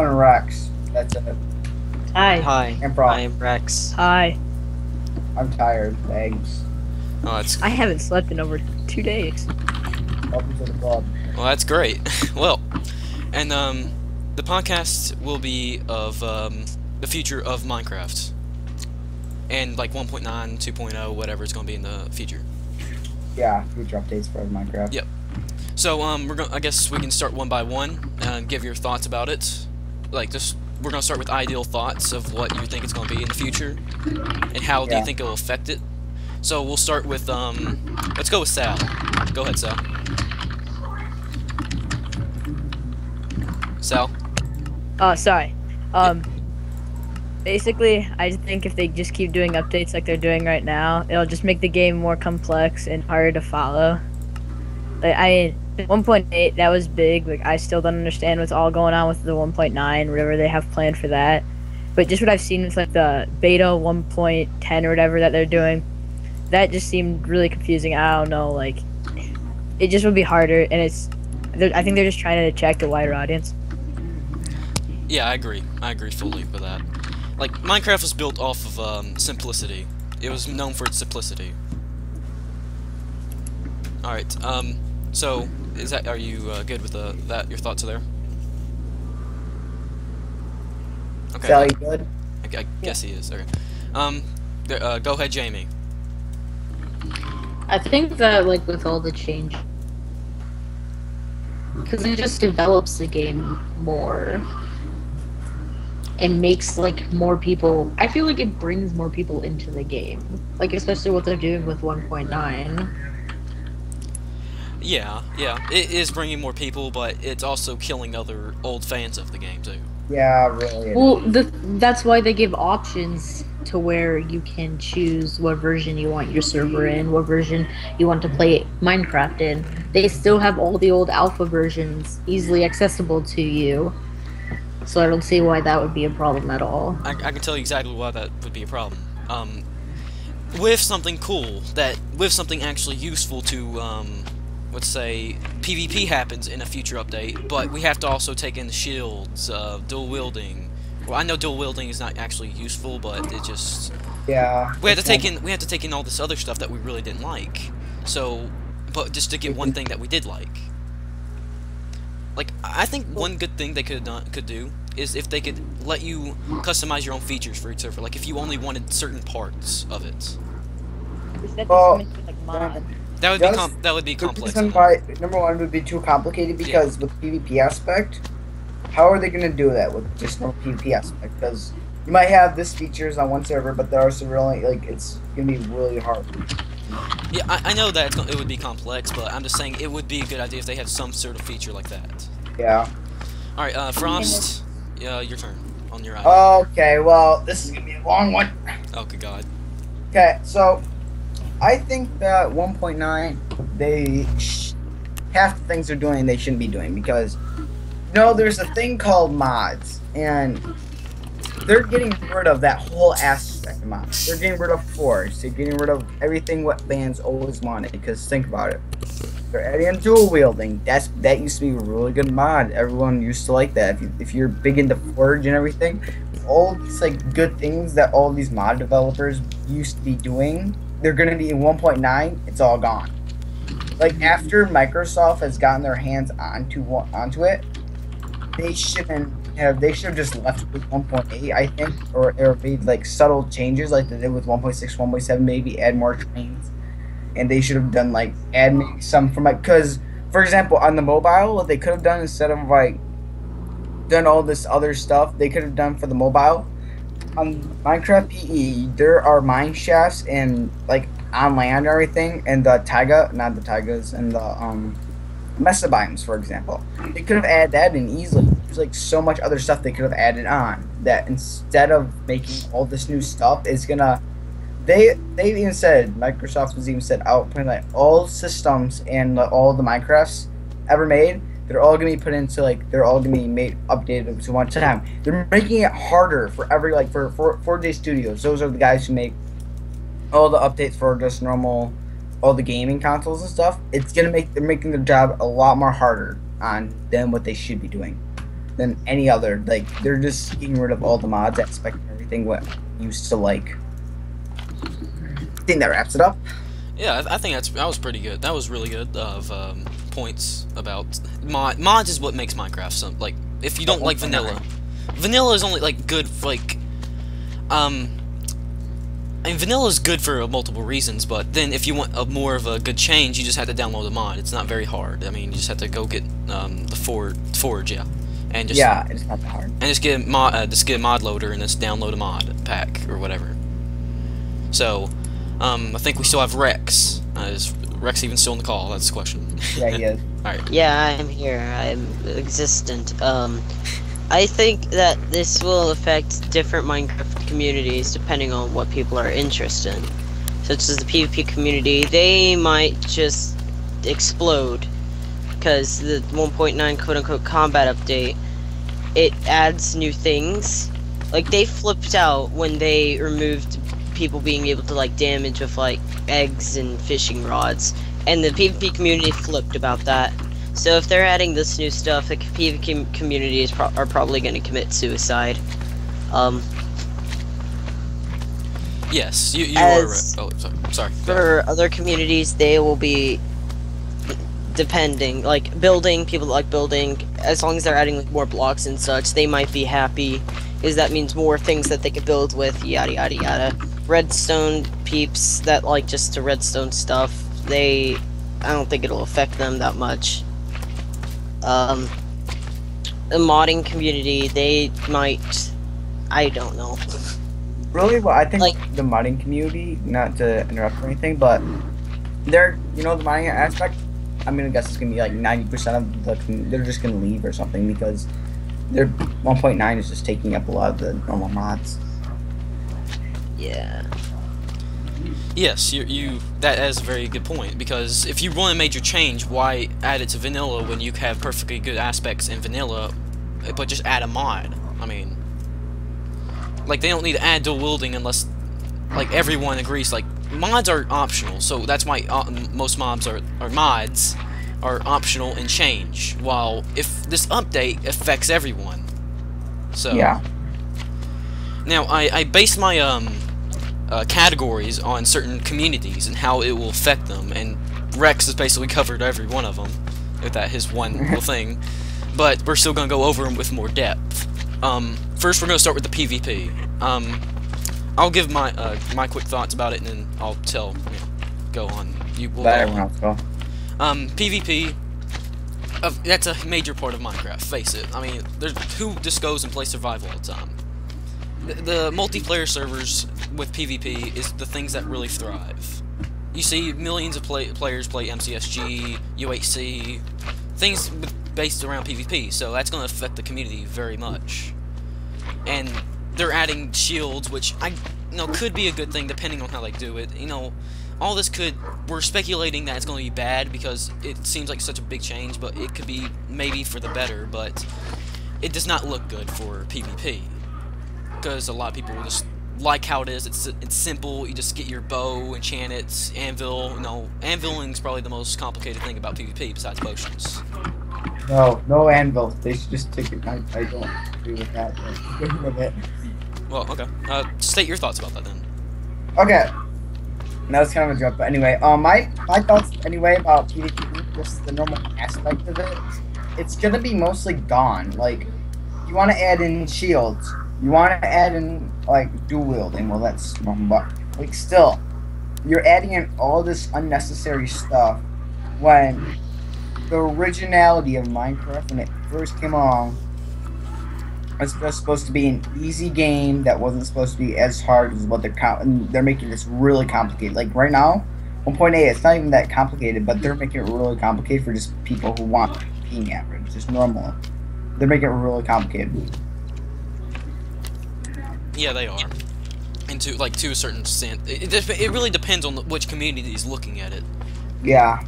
on Rex. That's it. Hi. Hi, And I am Rex. Hi. I'm tired. Thanks. Oh, that's I haven't slept in over 2 days. Welcome to the club. well, that's great. Well, and the podcast will be of the future of Minecraft, and like 1.9, 2.0, whatever it's gonna be in the future. Yeah, future updates for Minecraft. Yep. So I guess we can start one by one and give your thoughts about it. Like just we're gonna start with ideal thoughts of what you think it's gonna be in the future, and how do you Yeah. think it'll affect it. So we'll start with let's go with Sal. Go ahead, Sal. Sal. Sorry. Basically, I just think if they just keep doing updates like they're doing right now, it'll just make the game more complex and harder to follow. Like, 1.8, that was big. Like, I still don't understand what's all going on with the 1.9, whatever they have planned for that. But just what I've seen with, like, the beta 1.10 or whatever that they're doing, that just seemed really confusing. I don't know, like, it just would be harder, and I think they're just trying to attract a wider audience. Yeah, I agree. I agree fully with that. Like, Minecraft was built off of simplicity. It was known for its simplicity. Alright, so, are you good with your thoughts are there? Okay. Sal, you good? I guess he is. Okay. Go ahead, Jamie. I think that, like, with all the change, because it just develops the game more and makes, like, more people. I feel like it brings more people into the game, like, especially what they're doing with 1.9. Yeah, it is bringing more people, but it's also killing other old fans of the game too. Yeah, really. Well, that's why they give options to where you can choose what version you want your server in, what version you want to play Minecraft in. They still have all the old alpha versions easily accessible to you, so I don't see why that would be a problem at all. I can tell you exactly why that would be a problem. With something cool, with something actually useful to, let's say, PvP happens in a future update, but we have to also take in the shields, dual wielding. Well, I know dual wielding is not actually useful, but it just we have to take in all this other stuff that we really didn't like. So, but just to get one thing that we did like. Like, I think one good thing they could do is if they could let you customize your own features for each server. Like, if you only wanted certain parts of it. Well, That would be the complex. reason why number one would be too complicated because with PvP aspect, how are they going to do that with just no PvP aspect? Because you might have this features on one server, but there are some really it's going to be really hard. Yeah, I know that it would be complex, but I'm just saying it would be a good idea if they had some sort of feature like that. Yeah. Alright, Frost, your turn on your island. Okay, well, this is going to be a long one. Oh, good God. Okay, so I think that 1.9, half the things they're doing they shouldn't be doing because, there's a thing called mods, and they're getting rid of that whole aspect of mods. They're getting rid of force. They're getting rid of everything what fans always wanted. Because think about it, they're adding in dual wielding. That used to be a really good mod. Everyone used to like that. If you're big into Forge and everything, all these good things that all these mod developers used to be doing, they're gonna be in 1.9. It's all gone. Like after Microsoft has gotten their hands onto it, they should have just left with 1.8, I think, or made subtle changes like they did with 1.6, 1.7, maybe add more trains, and they should have done add maybe some from because for example on the mobile, what they could have done instead of done all this other stuff, they could have done for the mobile. On Minecraft PE, there are mine shafts and on land and everything, and the not the taigas, and the mesa biomes, for example. They could have added that in easily. There's so much other stuff they could have added on that instead of making all this new stuff is gonna. They even said, Microsoft has even said out all systems and all the Minecrafts ever made, they're all gonna be put into they're all gonna be made updated to one time. They're making it harder for every for 4J Studios. Those are the guys who make all the updates for just normal all the gaming consoles and stuff. They're making their job a lot more harder on than what they should be doing. than any other. Like, they're just getting rid of all the mods aspect and everything what used to like. I think that wraps it up. Yeah, I think that was pretty good. That was really good of points about mods is what makes Minecraft some like if you don't like vanilla. Vanilla is only like good for, like I mean vanilla is good for multiple reasons, but then if you want a more of a good change, you just have to download a mod. It's not very hard. I mean, you just have to go get the Forge, yeah. And just it's not that hard. And just get a mod loader and just download a mod pack or whatever. So I think we still have Rex. Is Rex even still in the call? That's the question. Yeah, he is. Alright. Yeah, I'm here. I'm existent. I think that this will affect different Minecraft communities depending on what people are interested in. Such as the PvP community, they might just explode. Because the 1.9 quote-unquote combat update, it adds new things. Like, they flipped out when they removed people being able to like damage with like eggs and fishing rods, and the PvP community flipped about that. So if they're adding this new stuff, the PvP community is are probably going to commit suicide. Yes, you are right. Oh, sorry. For other communities, they will be depending, like building, people that like building, as long as they're adding like more blocks and such, they might be happy, because that means more things that they could build with, yada yada yada. Redstone peeps that like just the redstone stuff, I don't think it'll affect them that much. The modding community, they might, I don't know. Really, well, I think like the modding community, not to interrupt or anything, but they're, the modding aspect, I'm gonna guess it's gonna be like 90% of they're just gonna leave or something, because their 1.9 is just taking up a lot of the normal mods. Yeah. Yes, that is a very good point, because if you want a major change, why add it to vanilla when you have perfectly good aspects in vanilla, but just add a mod? I mean, like, they don't need to add dual wielding unless, like, everyone agrees. Like, mods are optional, so that's why most mods are optional and change, while if this update affects everyone. So yeah. Now, I based my categories on certain communities and how it will affect them, and Rex has basically covered every one of them with his one little thing, but we're still going to go over them with more depth. First, we're going to start with the PvP. I'll give my my quick thoughts about it, and then I'll go on. Let everyone else go. PvP, that's a major part of Minecraft, face it. I mean, who just goes and plays survival all the time? The multiplayer servers with PvP is the things that really thrive. You see millions of players play MCSG, UHC, things based around PvP, so that's going to affect the community very much. And they're adding shields, which could be a good thing depending on how they do it. All this we're speculating that it's going to be bad because it seems like such a big change, but it could be maybe for the better, but it does not look good for PvP. Because a lot of people will just like how it is. It's simple. You just get your bow, enchant it, anvil. Anviling is probably the most complicated thing about PvP besides potions. No anvil. They should just take it. I don't agree with that. With it. Well, okay. State your thoughts about that then. Okay. That was kind of a joke, but anyway, my thoughts anyway about PvP, just the normal aspect of it. It's gonna be mostly gone. Like, you want to add in shields. You want to add in, like, dual wielding. Well, that's normal, but, like, still, you're adding in all this unnecessary stuff when the originality of Minecraft, when it first came along, was just supposed to be an easy game that wasn't supposed to be as hard as what they're making this really complicated. Like, right now, 1.8, it's not even that complicated, but they're making it really complicated for just people who want being average, just normal. They're making it really complicated. Yeah, they are. And to a certain extent, it really depends on which community is looking at it. Yeah.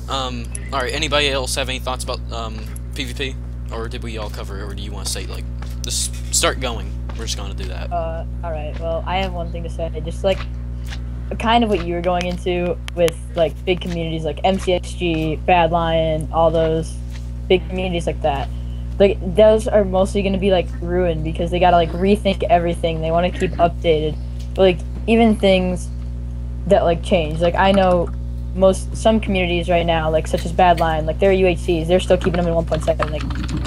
Alright, anybody else have any thoughts about, PvP? Or did we all cover it, or do you want to say, like, just start going? We're just gonna do that. Alright, well, I have one thing to say. Just, like, kind of what you were going into with, like, big communities like MCSG, Bad Lion, all those big communities like that. like those are mostly gonna be like ruined because they gotta like rethink everything. They want to keep updated, but like even things that like change. Like I know some communities right now, like such as Badline, like their UHCs, they're still keeping them in 1.7. Like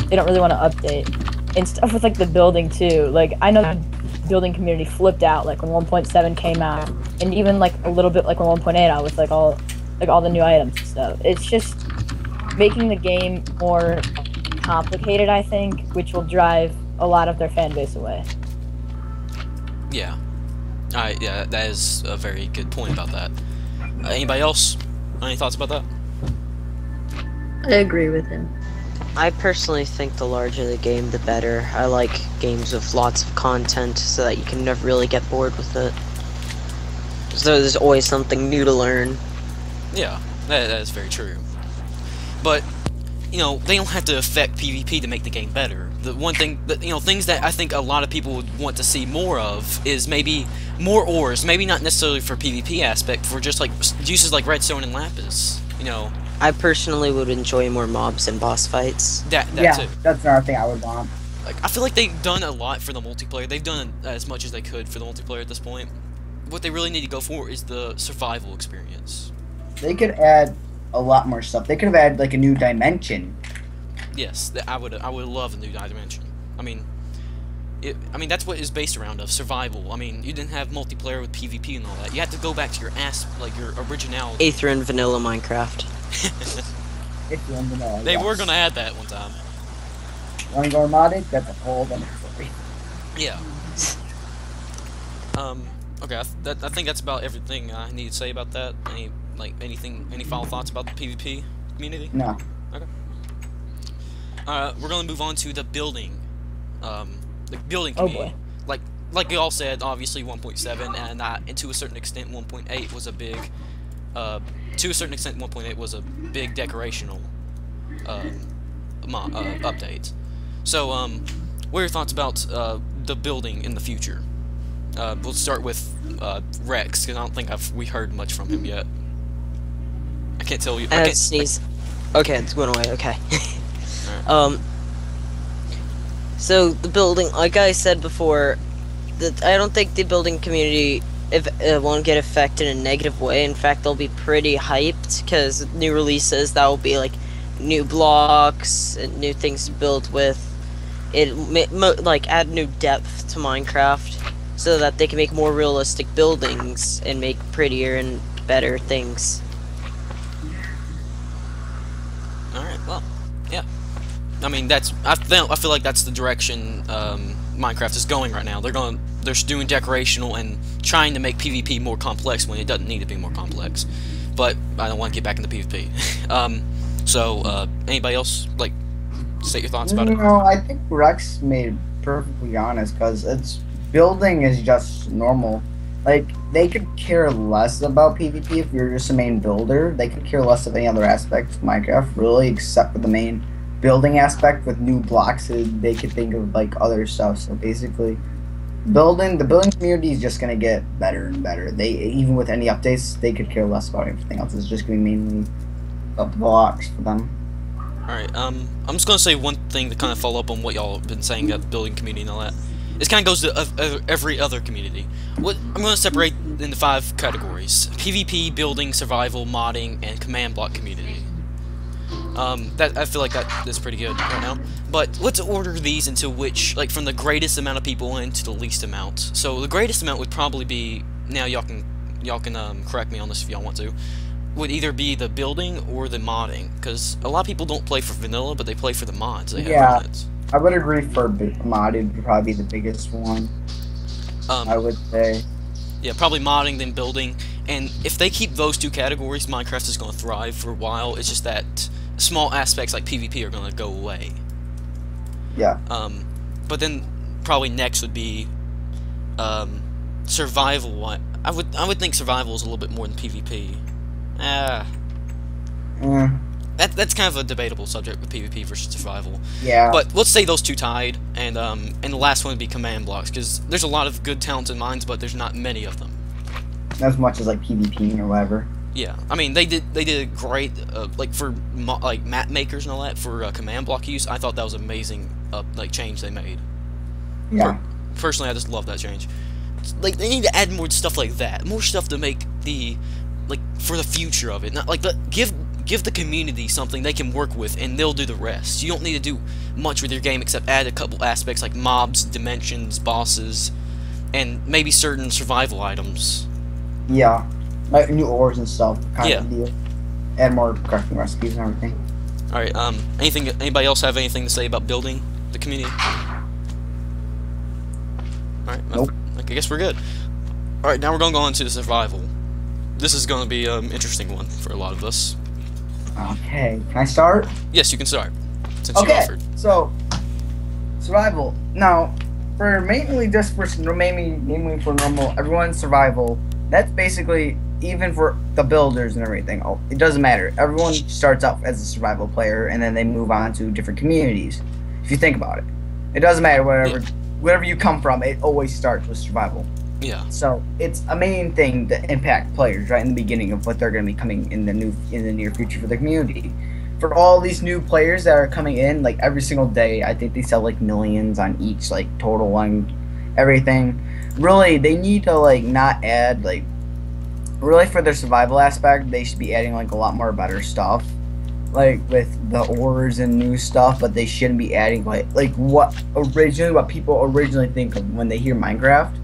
they don't really want to update and stuff with like the building too. Like I know the building community flipped out like when 1.7 came out, and even like a little bit like when 1.8 out with like all the new items and stuff. It's just making the game more complicated, I think, which will drive a lot of their fan base away. Yeah. Yeah, that is a very good point about that. Anybody else? Any thoughts about that? I agree with him. I personally think the larger the game, the better. I like games with lots of content so that you can never really get bored with it. So there's always something new to learn. Yeah, that is very true. But, you know, they don't have to affect PvP to make the game better. The one thing that, you know, things that I think a lot of people would want to see more of is maybe more ores, maybe not necessarily for PvP aspect, for just like uses like redstone and lapis, you know. I personally would enjoy more mobs and boss fights. That yeah, too. that's another thing I would want. Like, I feel like they've done a lot for the multiplayer. They've done as much as they could for the multiplayer at this point. What they really need to go for is the survival experience. They could add a lot more stuff. They could have added like a new dimension. Yes, I would love a new dimension. I mean, that's what it's based around of survival. I mean, you didn't have multiplayer with PvP and all that. You have to go back to your your originality. Aether and vanilla Minecraft. They were gonna add that one time. Want to go modded? That's a whole other story. Yeah. Okay, I think that's about everything I need to say about that. Any final thoughts about the PvP community? No. Okay. We're gonna move on to the building. The building community. Oh boy. Like we all said, obviously 1.7, and to a certain extent 1.8 was a big, to a certain extent 1.8 was a big decorational, update. So, what are your thoughts about the building in the future? We'll start with Rex, because I don't think we heard much from him yet. I can't tell you. I can't Sneeze. Okay, it's going away. Okay. Right. So the building, like I said before, I don't think the building community won't get affected in a negative way. In fact, they'll be pretty hyped because new releases that will be like new blocks and new things to build with. Like add new depth to Minecraft so that they can make more realistic buildings and make prettier and better things. All right. Well, yeah. I mean, I feel like that's the direction Minecraft is going right now. They're doing decorational and trying to make PvP more complex when it doesn't need to be more complex. But I don't want to get back into PvP. So anybody else state your thoughts about it? No, I think Rex made it perfectly honest because building is just normal. Like, they could care less about PvP if you're just a main builder. They could care less of any other aspect of Minecraft, really, except for the main building aspect with new blocks. They could think of, other stuff. So, basically, the building community is just going to get better and better. Even with any updates, they could care less about everything else. It's just going to be mainly about the blocks for them. Alright, I'm just going to say one thing to kind of follow up on what y'all have been saying about the building community and all that. This kind of goes to every other community. I'm going to separate into 5 categories: PvP, building, survival, modding, and command block community. I feel like that is pretty good right now. But let's order these into which, from the greatest amount of people in to the least amount. So the greatest amount would probably be, now y'all can correct me on this if y'all want to, would either be the building or the modding, because a lot of people don't play for vanilla, but they play for the mods. They have mods. I would agree for modded would probably be the biggest one. I would say. Yeah, probably modding, then building. And if they keep those 2 categories, Minecraft is going to thrive for a while. It's just that small aspects like PvP are going to go away. Yeah. But then probably next would be survival. I would think survival is a little bit more than PvP. That's kind of a debatable subject with PvP versus survival. Yeah. But let's say those 2 tied, and the last one would be command blocks, because there's a lot of good talented minds, but there's not many of them. As much as PvP or whatever. Yeah, I mean they did great, like for like map makers and all that for command block use. I thought that was amazing, like change they made. Yeah. Personally, I just love that change. Like they need to add more stuff like that, more stuff to make the like for the future of it. Not like give the community something they can work with, and they'll do the rest. You don't need to do much with your game except add a couple aspects like mobs, dimensions, bosses, and maybe certain survival items. Yeah. Like new ores and stuff, kind Yeah. of deal. Add more crafting recipes and everything. All right. Anybody else have anything to say about building the community? All right. Nope. I guess we're good. All right. Now we're gonna go into the survival. This is gonna be an interesting one for a lot of us. Okay, can I start? Yes, you can start. Since you Okay, offered. so survival. Now, for mainly just for mainly for normal everyone's survival. That's basically even for the builders and everything. Oh, it doesn't matter. Everyone starts out as a survival player, and then they move on to different communities. If you think about it, it doesn't matter wherever you come from. It always starts with survival. Yeah. So it's a main thing to impact players right in the beginning of what they're going to be coming in the near future for the community. For all these new players that are coming in, like every single day, I think they sell like millions on each, like total on everything. Really, they need to like not add like really for their survival aspect. They should be adding like a lot more better stuff, like with the ores and new stuff. But they shouldn't be adding like what people originally think of when they hear Minecraft.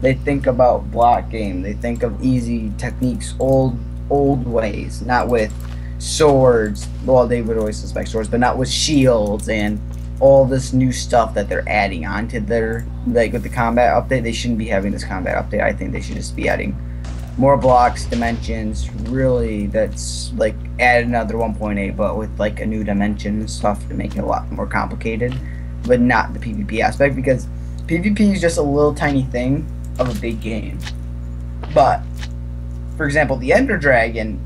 They think about block game. They think of easy techniques, old ways, not with swords. Well, they would always suspect swords, but not with shields and all this new stuff that they're adding onto their, like with the combat update. They shouldn't be having this combat update. I think they should just be adding more blocks, dimensions. Really, that's like add another 1.8, but with like a new dimension and stuff to make it a lot more complicated, but not the PvP aspect, because PvP is just a little tiny thing of a big game. But for example, the Ender Dragon,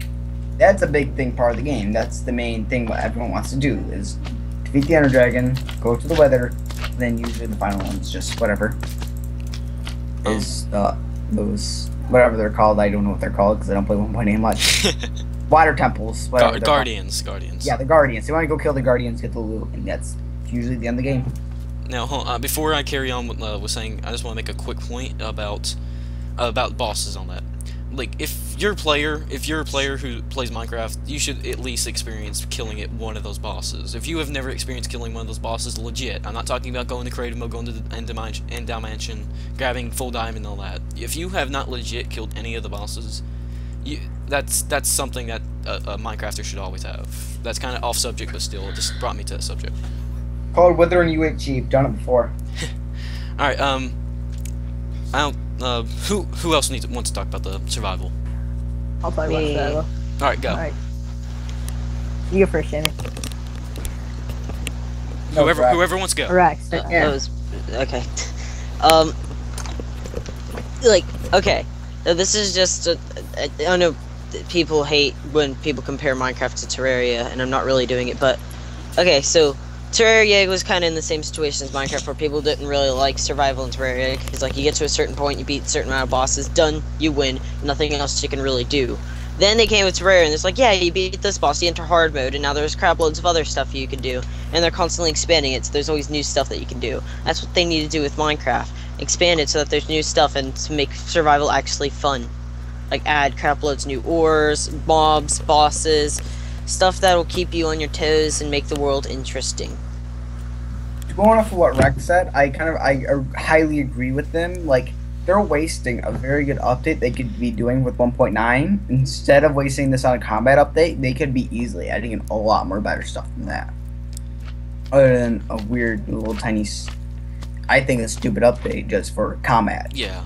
that's a big thing part of the game. That's the main thing what everyone wants to do is defeat the Ender Dragon, go to the weather, then usually the final one's just whatever is those whatever they're called. I don't know what they're called because I don't play 1.8 much. Water temples, whatever. Guardians. Yeah, the Guardians. They want to go kill the Guardians, get the loot, and that's usually the end of the game. Now, hold on, before I carry on with saying, I just want to make a quick point about bosses on that. Like, if you're a player who plays Minecraft, you should at least experience killing one of those bosses. If you have never experienced killing one of those bosses, legit, I'm not talking about going to creative mode, going to the end dimension, grabbing full diamond and all that. If you have not legit killed any of the bosses, that's something that a Minecrafter should always have. That's kind of off subject, but still, it just brought me to that subject. Called Wither and you ate cheap. Done it before. All right. I don't. Who else wants to talk about the survival? I'll talk about survival. All right, go. Alright. You go first, Jamie. No, Whoever wants to go. Rex. Yeah. That was okay. Like, okay. Now this is just I know that people hate when people compare Minecraft to Terraria, and I'm not really doing it, but okay, so Terraria was kind of in the same situation as Minecraft, where people didn't really like survival in Terraria, because like you get to a certain point, you beat a certain amount of bosses, done, you win, nothing else you can really do. Then they came with Terraria, and it's like, yeah, you beat this boss, you enter hard mode, and now there's crap loads of other stuff you can do, and they're constantly expanding it, so there's always new stuff that you can do. That's what they need to do with Minecraft. Expand it so that there's new stuff, and to make survival actually fun. Like add crap loads new ores, mobs, bosses, stuff that'll keep you on your toes and make the world interesting. Going off of what Rex said, I highly agree with them. Like, they're wasting a very good update they could be doing with 1.9. Instead of wasting this on a combat update, they could be easily adding in a lot more better stuff than that. Other than a weird little tiny, I think a stupid update just for combat. Yeah.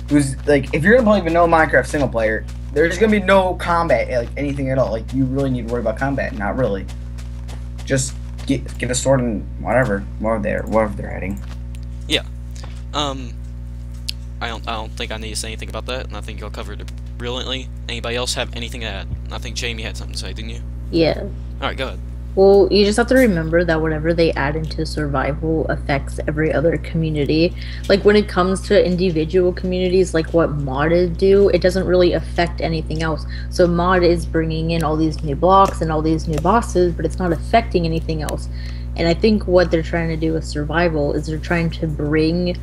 Who's like, if you're gonna play vanilla Minecraft single player, there's gonna be no combat, like anything at all. Like, you really need to worry about combat. Not really. Just get a sword and whatever they're heading. Yeah. I don't think I need to say anything about that, and I think y'all covered it brilliantly. Anybody else have anything to add? I think Jamie had something to say, didn't you? Yeah. All right, go ahead. Well, you just have to remember that whatever they add into survival affects every other community. Like when it comes to individual communities, like what modded do, it doesn't really affect anything else. So mod is bringing in all these new blocks and all these new bosses, but it's not affecting anything else. And I think what they're trying to do with survival is they're trying to bring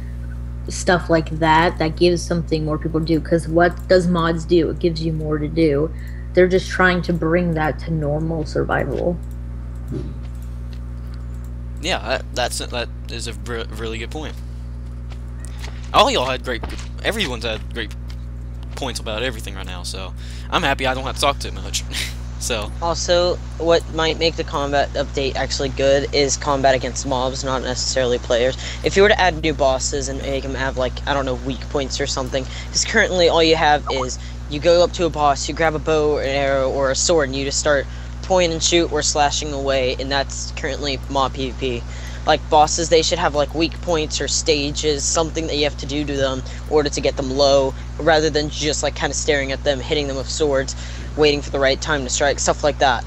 stuff like that gives something more people to do. Because what does mods do? It gives you more to do. They're just trying to bring that to normal survival. Yeah, that is a really good point. All y'all had everyone's had great points about everything right now, so I'm happy I don't have to talk too much. So Also, what might make the combat update actually good is combat against mobs, not necessarily players. If you were to add new bosses and make them have, like, I don't know, weak points or something, because currently all you have is you go up to a boss, you grab a bow or an arrow or a sword, and you just start point and shoot or slashing away, and that's currently mob PvP. Like, bosses, they should have, like, weak points or stages, something that you have to do to them in order to get them low, rather than just, like, kind of staring at them, hitting them with swords, waiting for the right time to strike, stuff like that.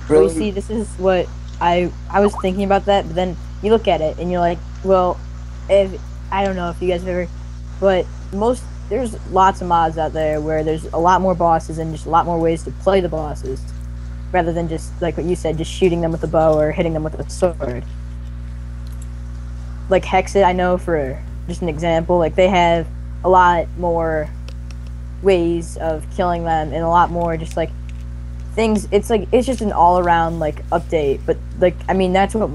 Well, you see, this is what I was thinking about that, but then you look at it and you're like, well, if I don't know if you guys have ever, but there's lots of mods out there where there's a lot more bosses and just a lot more ways to play the bosses, rather than just like what you said, just shooting them with a bow or hitting them with a sword. Like Hexit, I know, for just an example, like they have a lot more ways of killing them and a lot more just like things. It's like it's just an all around like update, but like I mean that's what